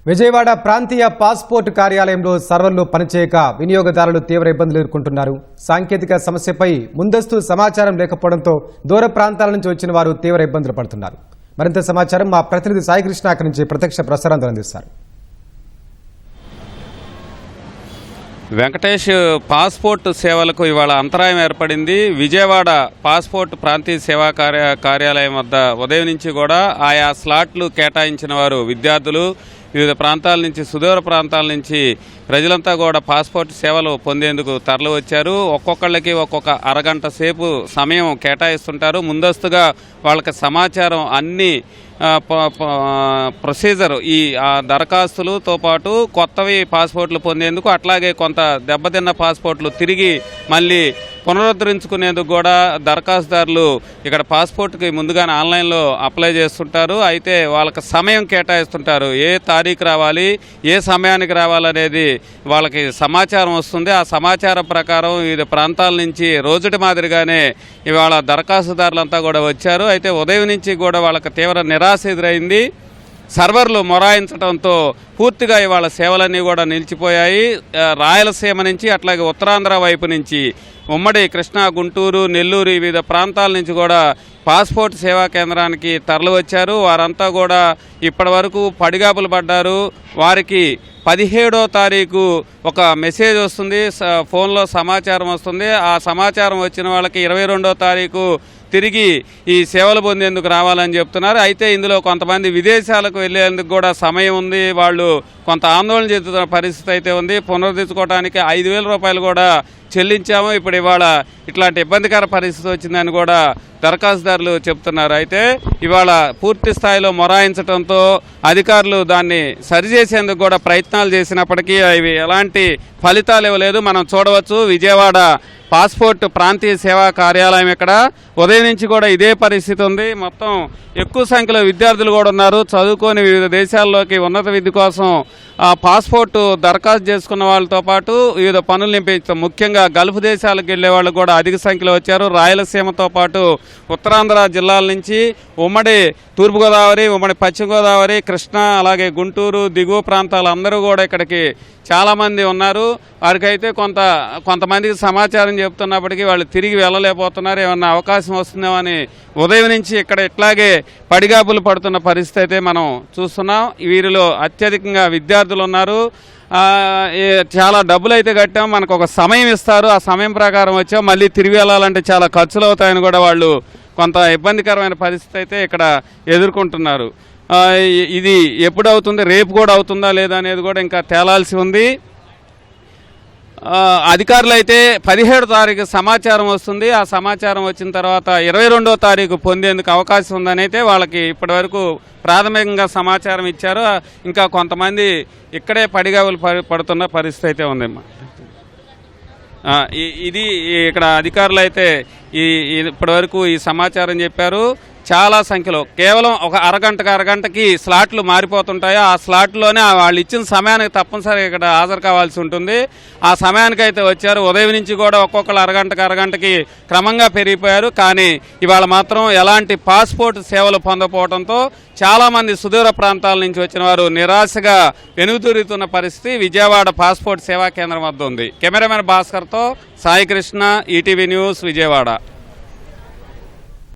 విజయవాడ ప్రాంతీయ పాస్పోర్ట్ కార్యాలయంలో సర్వర్లు పనిచేయక వినియోగదారులు తీవ్ర ఇబ్బందులు ఎదుర్కొంటున్నారు. సాంకేతిక సమస్యపై ముందస్తు సమాచారం లేకపోవడంతో దూర ప్రాంతాల నుంచి వచ్చిన వారు తీవ్ర ఇబ్బందులు పడుతున్నారు. మరింత సమాచారం మా ప్రతినిధి సాయికృష్ణ అక్కడి నుంచి ప్రత్యక్ష ప్రసారం అందిస్తారు. వెంకటేష్, పాస్పోర్ట్ సేవలకు ఇవాళ అంతరాయం ఏర్పడింది. విజయవాడ పాస్పోర్ట్ ప్రాంతీయ సేవా కార్యాలయం వద్ద ఉదయం నుంచి కూడా ఆయా స్లాట్లు కేటాయించిన వారు విద్యార్థులు, వివిధ ప్రాంతాల నుంచి, సుదూర ప్రాంతాల నుంచి ప్రజలంతా కూడా పాస్పోర్ట్ సేవలు పొందేందుకు తరలి వచ్చారు. ఒక్కొక్కళ్ళకి ఒక్కొక్క అరగంట సేపు సమయం కేటాయిస్తుంటారు. ముందస్తుగా వాళ్ళకి సమాచారం అన్ని ప్రొసీజర్, ఈ దరఖాస్తులతో పాటు కొత్తవి పాస్పోర్ట్లు పొందేందుకు, అట్లాగే కొంత దెబ్బతిన్న పాస్పోర్ట్లు తిరిగి మళ్ళీ పునరుద్ధరించుకునేందుకు కూడా దరఖాస్తుదారులు ఇక్కడ పాస్పోర్ట్కి ముందుగానే ఆన్లైన్లో అప్లై చేస్తుంటారు. అయితే వాళ్ళకి సమయం కేటాయిస్తుంటారు. ఏ తారీఖు రావాలి, ఏ సమయానికి రావాలనేది వాళ్ళకి సమాచారం వస్తుంది. ఆ సమాచారం ప్రకారం వివిధ ప్రాంతాల నుంచి రోజుటి మాదిరిగానే ఇవాళ దరఖాస్తుదారులంతా కూడా వచ్చారు. అయితే ఉదయం నుంచి కూడా వాళ్ళకి తీవ్ర నిరాశ ఎదురైంది. సర్వర్లు మొరాయించడంతో పూర్తిగా ఇవాళ సేవలన్నీ కూడా నిలిచిపోయాయి. రాయలసీమ నుంచి, అట్లాగే ఉత్తరాంధ్ర వైపు నుంచి, ఉమ్మడి కృష్ణా, గుంటూరు, నెల్లూరు వివిధ ప్రాంతాల నుంచి కూడా పాస్పోర్ట్ సేవా కేంద్రానికి తరలి వచ్చారు. వారంతా కూడా ఇప్పటి వరకు పడిగాపులు పడ్డారు. వారికి 17వ తారీఖు ఒక మెసేజ్ వస్తుంది, ఫోన్లో సమాచారం వస్తుంది. ఆ సమాచారం వచ్చిన వాళ్ళకి 22వ తారీఖు తిరిగి ఈ సేవలు పొందేందుకు రావాలని చెప్తున్నారు. అయితే ఇందులో కొంతమంది విదేశాలకు వెళ్లేందుకు కూడా సమయం ఉంది. వాళ్ళు కొంత ఆందోళన చెందుతున్న పరిస్థితి అయితే ఉంది. పునరుద్ధరించుకోవడానికి 5,000 రూపాయలు కూడా చెల్లించాము. ఇప్పుడు ఇవాళ ఇట్లాంటి ఇబ్బందికర పరిస్థితి వచ్చిందని కూడా దరఖాస్తుదారులు చెప్తున్నారు. అయితే ఇవాళ పూర్తి స్థాయిలో మొరాయించడంతో అధికారులు దాన్ని సరిచేసేందుకు కూడా ప్రయత్నాలు చేసినప్పటికీ అవి ఎలాంటి ఫలితాలు ఇవ్వలేదు. మనం చూడవచ్చు, విజయవాడ పాస్పోర్ట్ ప్రాంతీయ సేవా కార్యాలయం ఇక్కడ ఉదయం నుంచి కూడా ఇదే పరిస్థితి ఉంది. మొత్తం ఎక్కువ సంఖ్యలో విద్యార్థులు కూడా ఉన్నారు. చదువుకొని వివిధ దేశాల్లోకి ఉన్నత విద్య కోసం పాస్పోర్టు దరఖాస్తు చేసుకున్న వాళ్ళతో పాటు వివిధ పనులు నింపించారు. ముఖ్యంగా గల్ఫ్ దేశాలకు వెళ్లే వాళ్ళు కూడా అధిక సంఖ్యలో వచ్చారు. రాయలసీమతో పాటు ఉత్తరాంధ్ర జిల్లాల నుంచి, ఉమ్మడి తూర్పుగోదావరి, ఉమ్మడి పశ్చిమ గోదావరి, కృష్ణా, అలాగే గుంటూరు దిగువ ప్రాంతాలు అందరూ కూడా ఇక్కడికి చాలామంది ఉన్నారు. వారికైతే కొంతమందికి సమాచారం చెప్తున్నప్పటికీ వాళ్ళు తిరిగి వెళ్ళలేకపోతున్నారు. ఏమన్నా అవకాశం వస్తుందేమో అని ఉదయం నుంచి ఇక్కడ ఇట్లాగే పడిగాపులు పడుతున్న పరిస్థితి అయితే మనం చూస్తున్నాం. వీరిలో అత్యధికంగా విద్యార్థులు ఉన్నారు. చాలా డబ్బులు అయితే కట్టాం, మనకు ఒక సమయం ఇస్తారు, ఆ సమయం ప్రకారం వచ్చాం, మళ్ళీ తిరిగి వెళ్ళాలంటే చాలా ఖర్చులు అవుతాయని కూడా వాళ్ళు కొంత ఇబ్బందికరమైన పరిస్థితి అయితే ఇక్కడ ఎదుర్కొంటున్నారు. ఇది ఎప్పుడు అవుతుంది, రేపు కూడా అవుతుందా లేదా అనేది కూడా ఇంకా తేలాల్సి ఉంది. అధికారులు అయితే 17వ తారీఖు సమాచారం వస్తుంది. ఆ సమాచారం వచ్చిన తర్వాత 22వ తారీఖు పొందేందుకు అవకాశం ఉందని అయితే వాళ్ళకి ఇప్పటివరకు ప్రాథమికంగా సమాచారం ఇచ్చారు. ఇంకా కొంతమంది ఇక్కడే పడిగావులు పడుతున్న పరిస్థితి అయితే ఉందమ్మా. ఇది ఇక్కడ అధికారులు అయితే ఇప్పటివరకు ఈ సమాచారం చెప్పారు. చాలా సంఖ్యలో, కేవలం ఒక అరగంటకి స్లాట్లు మారిపోతుంటాయి. ఆ స్లాట్లోనే వాళ్ళు ఇచ్చిన సమయానికి తప్పనిసరిగా ఇక్కడ హాజరు కావాల్సి ఉంటుంది. ఆ సమయానికైతే వచ్చారు. ఉదయం నుంచి కూడా ఒక్కొక్కరు అరగంటకి క్రమంగా పెరిగిపోయారు. కానీ ఇవాళ మాత్రం ఎలాంటి పాస్పోర్ట్ సేవలు పొందకపోవడంతో చాలామంది సుదూర ప్రాంతాల నుంచి వచ్చిన వారు నిరాశగా వెనుదిరుగుతున్న పరిస్థితి విజయవాడ పాస్పోర్ట్ సేవా కేంద్రం వద్ద ఉంది. కెమెరామెన్ భాస్కర్తో సాయికృష్ణ, ఈటీవీ న్యూస్, విజయవాడ.